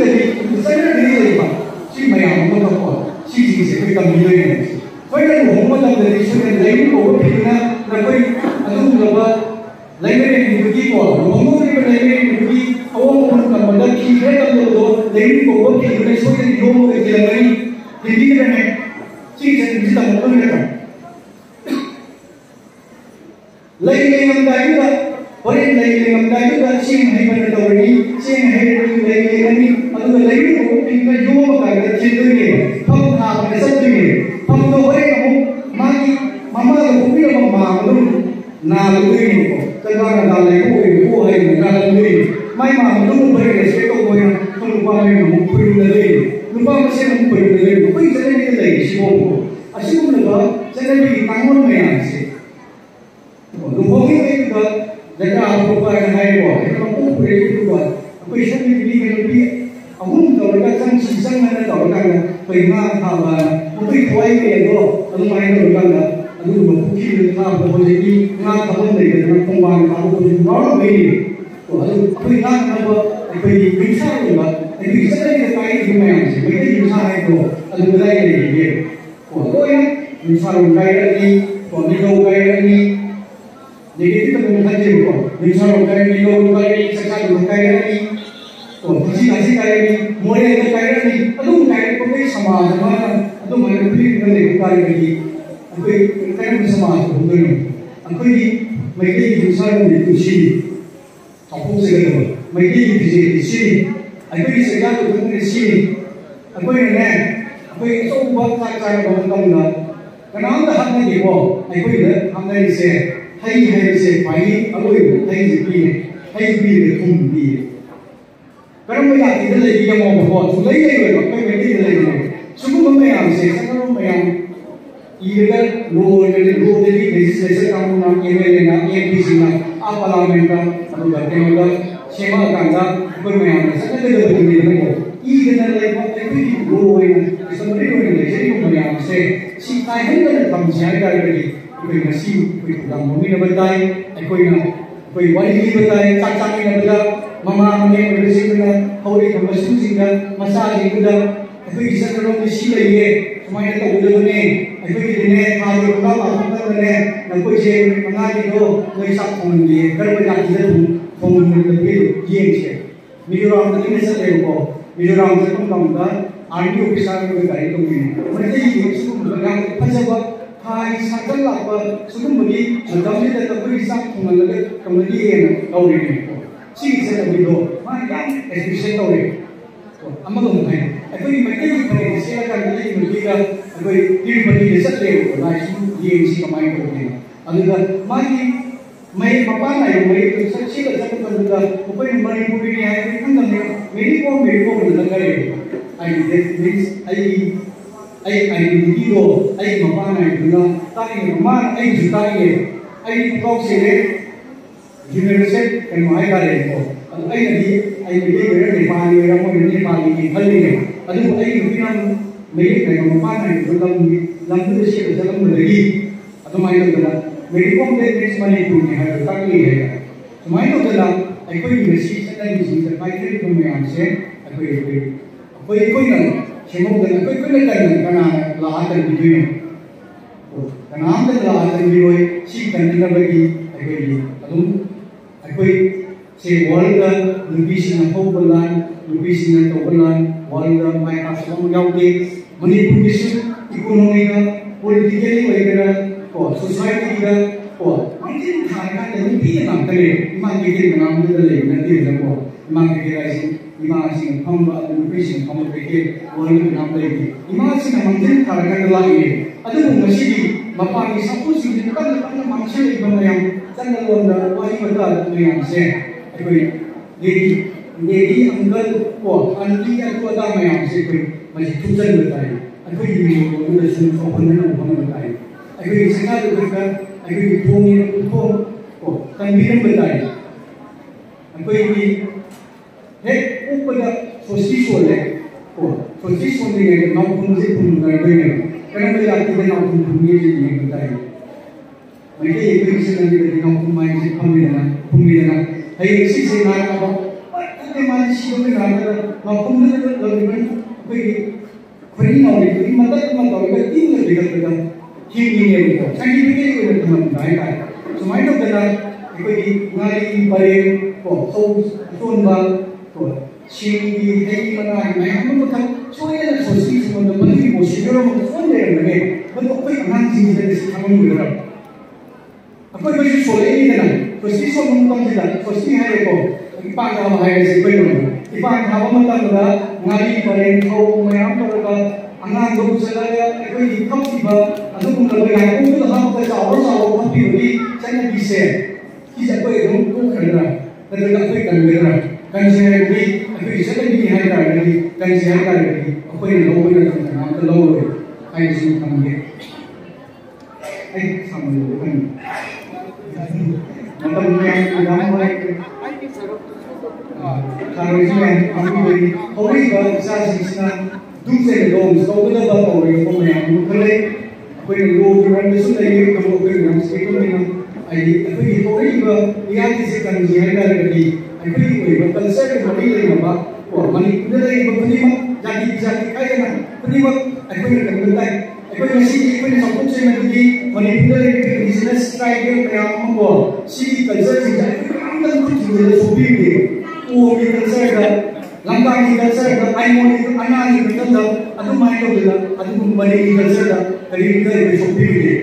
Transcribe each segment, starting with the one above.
ꯁꯤꯗꯗꯤ ꯆꯠꯅꯕꯤ ꯂꯩꯕ ꯁꯤ ꯃꯌꯥꯝ ꯑꯃꯒꯀꯣ ꯁꯤꯁꯤꯡꯁꯦ ꯑꯩꯈꯣꯏ ꯇꯝꯕꯤꯗꯣꯏꯅꯦ ꯑꯩꯈꯣꯏꯅ ꯂꯨꯍꯣꯡꯕ ꯃꯇꯝꯗꯗꯤ ꯁꯨꯃꯥꯏꯅ ꯂꯩꯔꯤꯕ ꯐꯤꯗꯨꯅ ꯑꯩꯈꯣꯏ ꯑꯗꯨꯒꯨꯝꯂꯕ ꯂꯩꯃꯔꯦꯟꯕꯤꯗꯨꯒꯤꯀꯣ ꯂꯨꯍꯣꯡꯗꯧꯔꯤꯕ ꯂꯩꯃꯔꯦꯟꯕꯤꯗꯨꯒꯤ ꯑꯋꯣꯡ ꯑꯋꯣꯡ ꯇꯝꯕꯗ ꯐꯤ ꯈꯔ ꯇꯝꯕꯗꯣ ꯂꯩꯔꯤꯕ ꯐꯤꯗꯨꯅ ꯁꯣꯏꯗꯅ ꯌꯣꯝꯃꯒ ꯊꯤꯜꯂꯝꯒꯅꯤ ꯊꯤꯟꯕꯤꯒꯗꯕꯅꯦ ꯁꯤꯒꯤ ꯆꯠꯅꯕꯤꯁꯤ ꯇꯝꯃꯛꯄ ꯅꯠꯇ꯭ꯔꯥ lây lên ngâm đáy nữa, có nên lây lên ngâm đáy nữa, xin hay phần đầu đi, xin hay lây lên đi, anh người lấy cái của mình cái vô mà cái trên tôi nhỉ, không thà cái sắp tôi nhỉ, không đâu ấy không, mà cũng biết mà luôn, nào tôi nhỉ, cái đó là lấy của hay là lấy, may mà lúc bây giờ sẽ không quên, không qua đây mà không quên lấy, lúc qua sẽ không quên lấy, bây giờ đây lấy xí bông, xí bông nữa, sẽ đây bị tăng hơn mày à xí. Luhongin itu juga, jika aku pakai hayo, jika aku pakai itu juga, aku bisa lebih, aku kalau kita sisa mana kalau kita pernah apa, aku itu aja itu, aku main kalau kita, aku bukan kita apa jadi, nggak tahu dari mana pembangun aku punya orang beri, aku ingat apa, aku bisa juga, aku bisa lagi pakai itu macam sih, mereka bisa itu, aku mulai dari dia, aku ya, misalnya kayak ini, kalau kayak ini. Jadi kita mengkaji kok, misalnya kayak ini, kayak ini, sekarang kayak ini, kasih kayak ini, mulai kayak ini, aduh kayak itu sama, aduh mana pilih dari kayak ini, aku kayak sama aku ini, aku ini mereka itu misalnya itu sini, aku sekarang, mereka itu di sini, aku ini sekarang itu di sini, aku ini, aku itu buat cara bangga, karena anda hamil di bawah, aku ini hamil di sini. Hay sẽ phải ở đây hay gì để cùng đi cái đó mới là thì cái gì cái mồm của họ lấy đây rồi mà cái gì này chúng nó mới làm sẽ nó mới làm ý cái ngô đây sẽ làm nó em này PC này parliament đó rồi cái này đó xem mà càng ra cái mới làm sẽ cái điều gì này ý cái này là cái ngô này sẽ nó để sẽ nó mới làm sẽ chỉ tay hết cái tầm trái ra cái Koi nasi, koi kudang mumi na batay, ay koi wali batay, cacang na bata, mama mami berisi na, hori na masusi na, masaji na, ay koi isa na rin sila ye, sumaya na ulo na ay koi dine, halo na mapunta na ne, nang koi siya mga dito, koi sak kong ye, pero koi laki na kung nagpilo, yen siya. Mijoram na kini sa tayo ko, mijoram sa kong kamda, army officer na kaya itong yun. Mereka yung gusto kong magagamit, pasabot, hai sakal apa sudah bagi dalam ini tetap beri sak mengalir kemudian tahu ini sih saya begitu mana ekspresi tahu ini amma kemudian aku ini mereka yang pada silakan ini mereka aku ini bagi desa itu lagi dia sih kemain kemudian agar mari mai papa naik mai itu sila satu benda apa yang mari pun ini hari kan meri ko mendengar itu ai video ai mapa na duna tai ma ai jutai ye ai kok sele generation kan mai ka le ko ai video ni pa ni ra mo ni pa ni khali ne adu ai video me ka mapa na duna lam tu se ka lam lagi adu mai ka duna me ko me next mani tu ni ha ta ni hai so mai ko duna ai ko ni si sa ni si sa mai ke ko me am se ai ko na Semua dengan kau kan karena lahan video, karena anda lahan video si kan kita bagi aku si warga lebih sini kau belan, lebih sini kau belan, warga mereka semua menjauhi menipun isu ekonomi politik ini mereka, society kita, mungkin mereka yang tidak nak kerja, memang kita mengambil dari nanti kita memang kita sih. Imagine hamba education hamba pikir orang yang lagi imagine mungkin karena lagi ada mengasihi bapa ini satu sih kan manusia yang jangan lupa wahai betul yang saya jadi angkat anti aku ada yang saya masih tujuan betul aku ini udah semua orang betul aku sengaja berkat aku pungin kan bilang betul aku ini pada posisi ni nak punci pun kerana bila kita nak punci ni kita mereka itu bisa nanti nak punci pun pemilihan hai sisi nak apa kita ꯁꯤꯕ ꯃꯌꯥꯝꯗ ꯃꯐꯝꯗꯨꯗ ꯂꯩꯔꯤꯕ ꯑꯩꯈꯣꯏꯒꯤ ꯈꯨꯔꯤ ꯅꯥꯎꯔꯤꯗꯨꯒꯤ ꯃꯇꯠ ꯑꯃ ꯇꯧꯔꯒ ꯏꯪꯅ ꯂꯩꯈꯠꯄꯗ ꯍꯤꯡꯉꯤꯅꯦꯕꯀꯣ ꯁꯥꯏꯟꯇꯤꯐꯤꯀꯦꯜꯂꯤ ꯑꯣꯏꯅ ꯊꯝꯃꯝꯕ ꯍꯥꯏꯇꯥꯔꯦ ꯁꯨꯃꯥꯏꯅ ꯇꯧꯗꯅ ꯑꯩꯈꯣꯏꯒꯤ ꯉꯥꯔꯤ ꯄꯔꯦꯡ ꯀꯣ ꯐꯧ ꯑꯆꯣꯟꯕ ꯀꯣ ꯁꯤꯡꯒꯤ ꯍꯩ ꯃꯅꯥꯒꯤ ꯃꯌꯥꯝ ꯑꯃ ꯃꯈꯜ ꯁꯣꯏꯗꯅ ꯁꯣꯁꯥꯏꯇꯤꯁꯤꯡꯗ ꯃꯗꯨꯒꯤ ꯄ꯭ꯔꯣꯁꯤꯗꯔ ꯑꯃ ꯁꯣꯏꯅ ꯂꯩꯔꯝꯕꯅꯦ ꯃꯗꯨ ꯑꯩꯈꯣꯏ ꯑꯉꯥꯡꯁꯤꯡꯁꯤꯗ ꯁꯤ ꯈꯪꯍꯟꯒꯗ꯭ꯔꯥ ꯑꯩꯈꯣꯏꯁꯨ ꯁꯣꯜꯂꯛꯏꯗꯅ ꯁꯣꯁꯥꯏꯇꯤ ꯁꯣꯟꯕ ꯃꯇꯝꯁꯤꯗ ꯁꯣꯁꯥꯏꯇꯤ ꯍꯥꯏꯔꯦꯀꯣ ꯏꯄꯥꯛ ꯊꯥꯕ ꯍꯥꯏꯔꯤꯁꯦ ꯑꯩꯈꯣꯏꯅ ꯏꯄꯥꯛ ꯊꯥꯕ ꯃꯇꯝꯗ ꯉꯥꯔꯤ ꯄꯔꯦꯡ ꯐꯧ ꯃꯌꯥꯝ ꯇꯧꯔꯒ ꯑꯉꯥꯡꯗꯣ ꯄꯨꯁꯜꯂꯒ ꯑꯩꯈꯣꯏꯒꯤ ꯈꯞꯈꯤꯕ ꯑꯗꯨꯒꯨꯝꯂꯕ ꯌꯥꯏꯄꯣꯛꯇꯨꯗ ꯍꯥꯞꯄꯒ ꯆꯥꯎꯕ ꯈꯞꯈꯤꯕꯒꯤ ꯆꯠꯅꯕꯤꯁꯦ ꯁꯤꯁꯦ ꯑꯩꯈꯣꯏ ꯑꯗꯨꯝ ꯇꯣꯛꯈ꯭ꯔꯗ꯭ꯔꯥ ꯅꯠꯇ꯭ꯔꯒ ꯑꯩꯈꯣꯏ ꯀꯟꯒꯗ꯭ꯔꯥ ꯀꯟꯁꯦ ꯍꯥꯏꯔꯒꯗꯤ ꯑꯩꯈꯣꯏꯒꯤ ꯆꯠꯅꯕꯤ ꯍꯥꯏ ꯇꯥꯔꯒꯗꯤ ꯀꯟꯁꯦ ꯍꯥꯏ ꯇꯥꯔꯒꯗꯤ ꯑꯩꯈꯣꯏꯅ ꯂꯧꯕ ꯃꯇꯝꯗ ꯀꯅꯥꯝꯇ ꯂꯧꯔꯣꯏ ꯍꯥꯏꯕꯁꯤ ꯊꯝꯒꯦ ꯑꯩ ꯁꯥꯃꯜꯂꯦ ꯈꯪꯉꯤ मतलब मैं नाम है कारण मैं अभी होली का साजिशना दूसरे लोग सोचने का और ये को मैं मुखले कोई लोग रंग सुनने ये तो कोई रंग से तो नहीं आई अभी होली का यहाँ किसी का नहीं है ना लगी अभी कोई कल्चर के होली ले ना और मनी इधर ये बनी मत जाति काय ना बनी मत अभी करता है अभी मसी अभी सब कुछ में भी मनी इधर ये बिजनेस स्ट्राइक में हम को सी कल्चर से अंदर कुछ चीजें सोपी भी वो भी कल्चर का लंका की कल्चर का आईमोनी अन्ना की कल्चर अदु माइंड हो गया अदु मनी की कल्चर का करीब इधर ये सोपी भी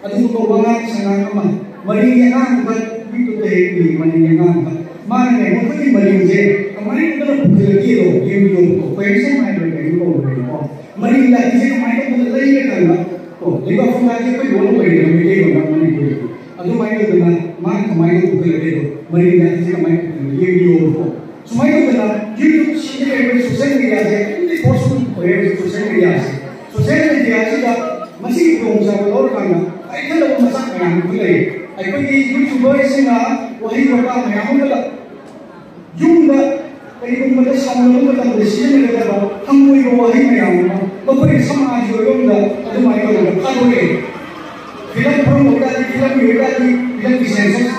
अदु तो बंगा संगा का मनी के नाम का भी तो है भी मनी के नाम का मान ने वो भी मनी जे हमारे इधर भूखलगी रो ये जो पैसे माइंड में को मनी ला इसे माइंड को ले करना तो लेकिन फंगा के कोई बोलो कोई नहीं ये होगा मनी को अदु माइंड करना मान कमाई को भूखलगी रो मनी ला इसे माइंड ये वीडियो को सुमाई को करना यूट्यूब सीधे सोशल मीडिया से पोस्ट होए सोशल मीडिया से का मसी को उनसा और करना आई खल वो मसा काम को ले आई कोई यूट्यूबर से ना वही बता मैं हम का यूंगा कई को मतलब सामने को मतलब सीधे में लगा हम कोई वो वही में आऊंगा तो कोई समाज जो होगा अदु माई को खाओगे फिल्म प्रोम होता है फिल्म की सेंसर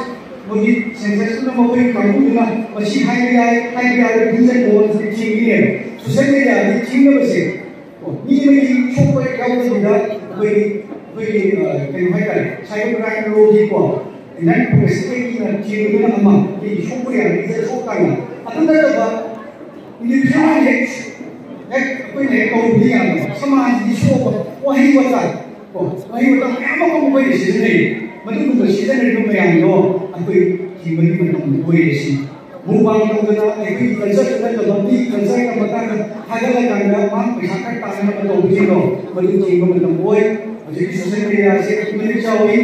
मोदी सेंसर तो मोदी कानून ना मसी हाई दूसरे बोल से चीनी है सोशल मीडिया की चीनी में से ये में शो पर क्या होता है कोई कहीं है क्या साइबर क्राइम लोग ही को इन्हें पुलिस के की ना चीनी में हम ये शो पर यार इसे शो करना अतः तो बात इंडिविजुअल है एक कोई नहीं को भी आना समाज की शो पर वही होता है हम को कोई चीज नहीं मतलब कुछ चीज नहीं तो मैं आऊँ कोई जीवन में कोई ऐसी मुबारक हो गया एक ही कल्चर का जो बंदी कल्चर का पता है हज़ार का मान पैसा का ताने में तो उसी को मतलब जीवन में तो वो है मुझे सोशल मीडिया से मेरी चावड़ी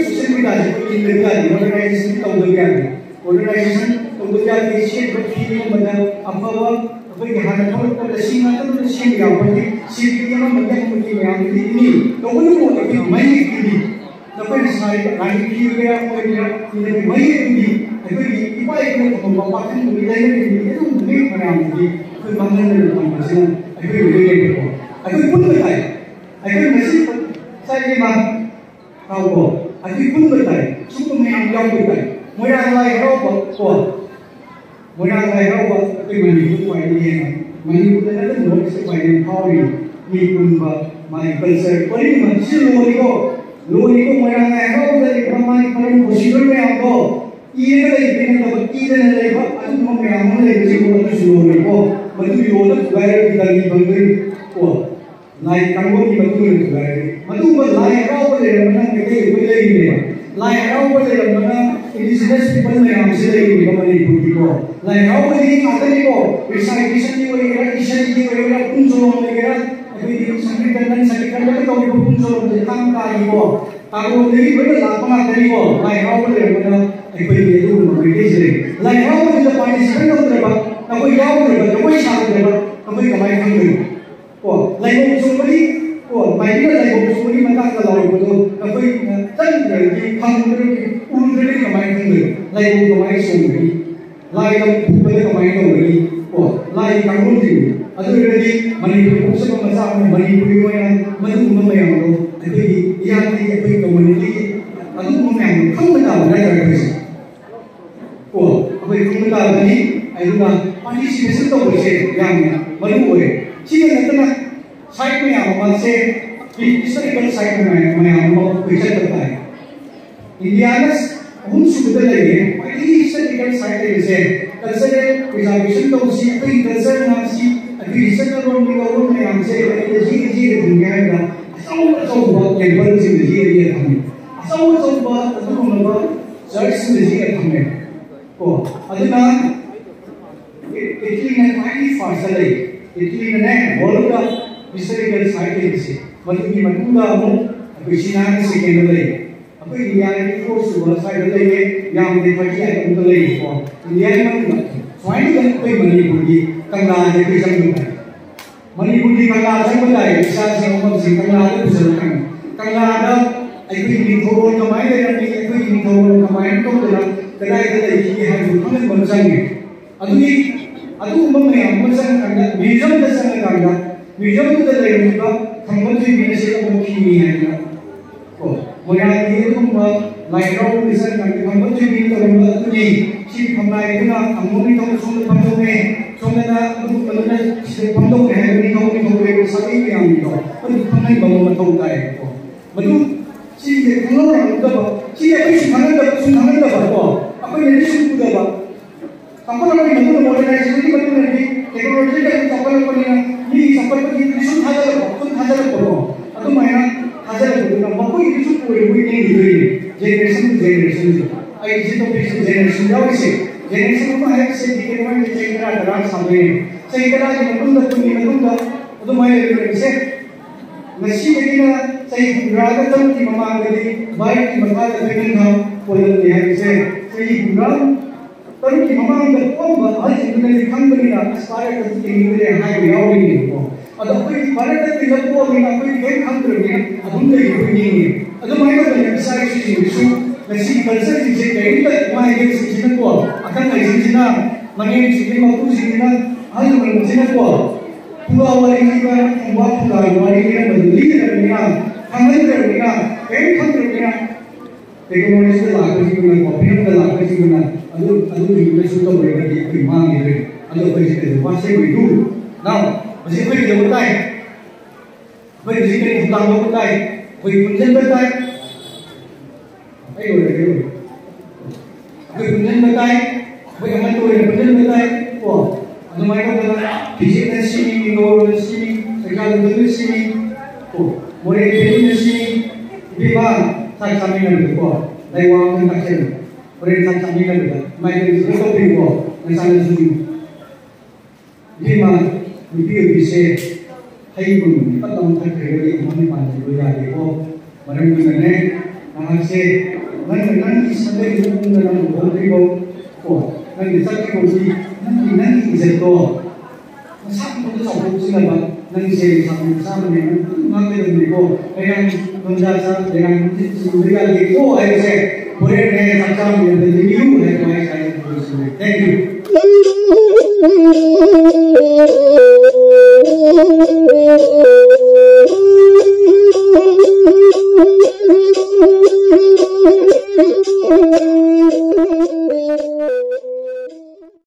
सोशल मीडिया से कोई इंडिया ऑर्गेनाइजेशन तो उधर क्या है ऑर्गेनाइजेशन तो उधर क्या है इसी को फील मतलब अफवाह कोई हाथ में तो सीमा तो सीमा यानी सीमा में मतलब कोई यानी नहीं तो वो एक मई की तो कोई सारे रानी की गया कोई ये मई की कोई इपाई को बाबा के मिले ये तो नहीं बनाऊं की कोई मामले में काम करना कोई मिले को कोई पुन बताए कोई मैसेज सारे मां आओ कोई पुन बताए सुको में हम जाओ बताए मोया लाई रो को मोया लाई रो को कोई मनी को पाई है मनी को ना तो नोट से पाई हावी ये पुन बा माय कल्चर कोई मन से लोरी को मोया लाई रो को हमारी पर प्रोसीजर में आपको ये तो इतने तो इतने नहीं बा अभी हम में हम ले किसी को तो शुरू होने को मतलब ये होता वायरल की दागी बंदरी को लाई कांगो की मतलब मतलब बस लाई राव को ले रहा है कि कोई ले ही नहीं लाई राव को ले रहा है इंडिजिनस पीपल में हम से ले ही हमारी भूमि को लाई राव को लेकिन आते नहीं को रिसाइक्लेशन की वगैरह किशन की वगैरह कुछ जो वगैरह अभी संकीर्तन तो कुछ जो काम का ही को ताकि नहीं बड़े लापना करी को लाई राव को ले रहा है कोई ये तो ब्रिटिश रे लाई how is the participant of the ना कोई याव रे ना कोई शाम रे ना कोई कमाई खंग रे को लाई को सुमरी को माइक लाई को सुमरी मता का लाओ को ना कोई तन रे की खंग रे उन रे कमाई खंग रे लाई को कमाई सुमरी लाई को फुबले कमाई तो रे को लाई कांगुन दी अदुरदी मणिपुर को मसा मणिपुर को या मधु ममय को अभी या की कोई कम्युनिटी अदु ममय खंग बता रहा है कोई खुद का बनी ꯑꯗꯨꯅ ꯄꯥꯔꯇꯤꯁꯤꯄꯦꯁꯟ ꯇꯧꯕꯁꯦ ꯌꯥꯝꯅ ꯃꯔꯨ ꯑꯣꯏ ꯁꯤꯗ ꯅꯠꯇꯅ ꯁꯥꯏꯠ ꯃꯌꯥꯝ ꯑꯃꯁꯦ ꯍꯤꯁꯇꯣꯔꯤꯀꯦꯜ ꯁꯥꯏꯠ ꯃꯌꯥꯝ ꯑꯃ ꯑꯩꯈꯣꯏ ꯆꯠꯄ ꯇꯥꯏ ꯏꯟꯗꯤꯌꯥꯅ ꯑꯍꯨꯝꯁꯨꯕꯗ ꯂꯩꯌꯦ ꯈ꯭ꯋꯥꯏꯗꯒꯤ ꯍꯤꯁꯇꯣꯔꯤꯀꯦꯜ ꯁꯥꯏꯠ ꯂꯩꯔꯤꯁꯦ ꯀꯜꯆꯔꯦꯜ ꯄ꯭ꯔꯤꯖꯥꯔꯕꯦꯁꯟ ꯇꯧꯁꯤ ꯑꯩꯈꯣꯏꯒꯤ ꯀꯜꯆꯔ ꯃꯌꯥꯝꯁꯤ ꯑꯩꯈꯣꯏꯒꯤ ꯆꯠꯅꯔꯣꯟꯒꯤ ꯂꯧꯔꯣꯟ ꯃꯌꯥꯝꯁꯦ ꯑꯩꯈꯣꯏꯗ ꯖꯤꯒ ꯖꯤꯒ ꯊꯝꯒꯦ ꯍꯥꯏꯔꯒ ꯑꯆꯧ ꯑꯆꯧꯕ ꯇꯦꯝꯄꯜꯁꯤꯡꯗ ꯖꯤꯒ ꯖꯤꯒ ꯊꯝꯃꯦ ꯑꯆꯧ ꯑꯆꯧꯕ ꯑꯗꯨꯒꯨꯝꯂꯕ ꯆꯔꯆꯁꯤꯡꯗ ꯖꯤꯒ ꯊꯝꯃꯦ ꯀꯣ ꯑꯗꯨꯅ इटली ने फाइनली फास्ट ले इटली ने वर्ल्ड का हिस्टोरिकल साइट लेसे मतलब की मनुदा अमु बिसिना ने सेकेंड ले अब इंडिया ने फोर्स वो साइड ले ये याम दे फटी है उनको ले को इंडिया ने मनु फाइनली का कोई मणिपुर की कंगला ने भी संग मणिपुर की कंगला संग बताए विशा से हम से कंगला ने पुछल कंगला दा अभी निथोर कमाई ले रही है कोई निथोर कमाई तो कदाई कदाई की है जो हम बन जाएंगे अदुनी अदुगुम्बा मयाम मसंग कांदा म्यूजियम दा संग कांदा म्यूजियम दा लेरिबा थंगमजि बिनसे को खिनि हैना को मोया की अदुगुम्बा लाइराव बिसन कांदा थंगमजि बिन तोरंबा अदुनी सी फमनाय गुना थंगमनि तो सोंद फमदोने सोंदना अदु मलना से फमदोने है नि तो सबै मयाम तो अदु फमनाय बंग मथौ ताय को मदु सी के खलो रंगदा सी अखि सिंहनदा सुनहनदा को अखै ने सुकुदा कंपनी में नमूना मॉडर्नाइजेशन की बनी है टेक्नोलॉजी का कंपनी बनी है ये संपर्क की विशुद्ध हाजर करो अतो मायना हाजर करो ना मको ये विशुद्ध कोई नहीं दिए जनरेशन आई जी तो पिछले जनरेशन जाओ इसे जनरेशन को है से दिखे में चेकरा दरार सामने चेकरा के नमूना अतो मायना से नशी देखिना सही ग्राहक की ममांगली बाइक की मथा देखिना पोलन है से सही ग्राहक तरुण की ममांग का कौन बात है जिन्होंने लिखन बनी ना स्पायर करती है इन्होंने हाई बिहाव नहीं को और कोई भारत के लोगों को ना कोई गेम हम करने अधूम के लिए नहीं है अधूम है तो ये सारी चीजें विशु नसी कल्चर चीजें कहीं तक माय ये चीजें को अकल नहीं चीजें मने चीजें मत चीजें आज मन चीजें को पूरा वाली की बात पूरा वाली की बदली करने का हमने करने का कहीं हम करने का टेक्नोलॉजी से लाकर जीवन कॉपी में लाकर जीवन अदु यूनिवर्सिटी तो बड़े बड़े की मांग है अदु कोई से वहां से भी दूर नाउ मुझे कोई ये होता है कोई किसी के दुकान में होता है कोई कुंजन होता है कोई कुंजन होता है कोई हमें तो ये कुंजन होता है वो अदु मैं को बोला फिजिकल सीमिंग नोरल सीमिंग साइकोलॉजिकल सीमिंग ओ मोरे फिजिकल सीमिंग विभाग साक्षामी नंबर को दैवांग तक्षण और इन साक्षामी नंबर मैं ये इसको भी को ऐसा नहीं ये मान वीडियो विषय है को पतंग तक के हमने पांच को याद को मरन में ने से मन की संदेह को ना बोल रही को नन की सत्य को जी नन की इज्जत को सब को तो सब कुछ ना नन से सामने मांगे को yang menjasa dengan juga itu saya boleh dengan macam yang review dan saya terus thank you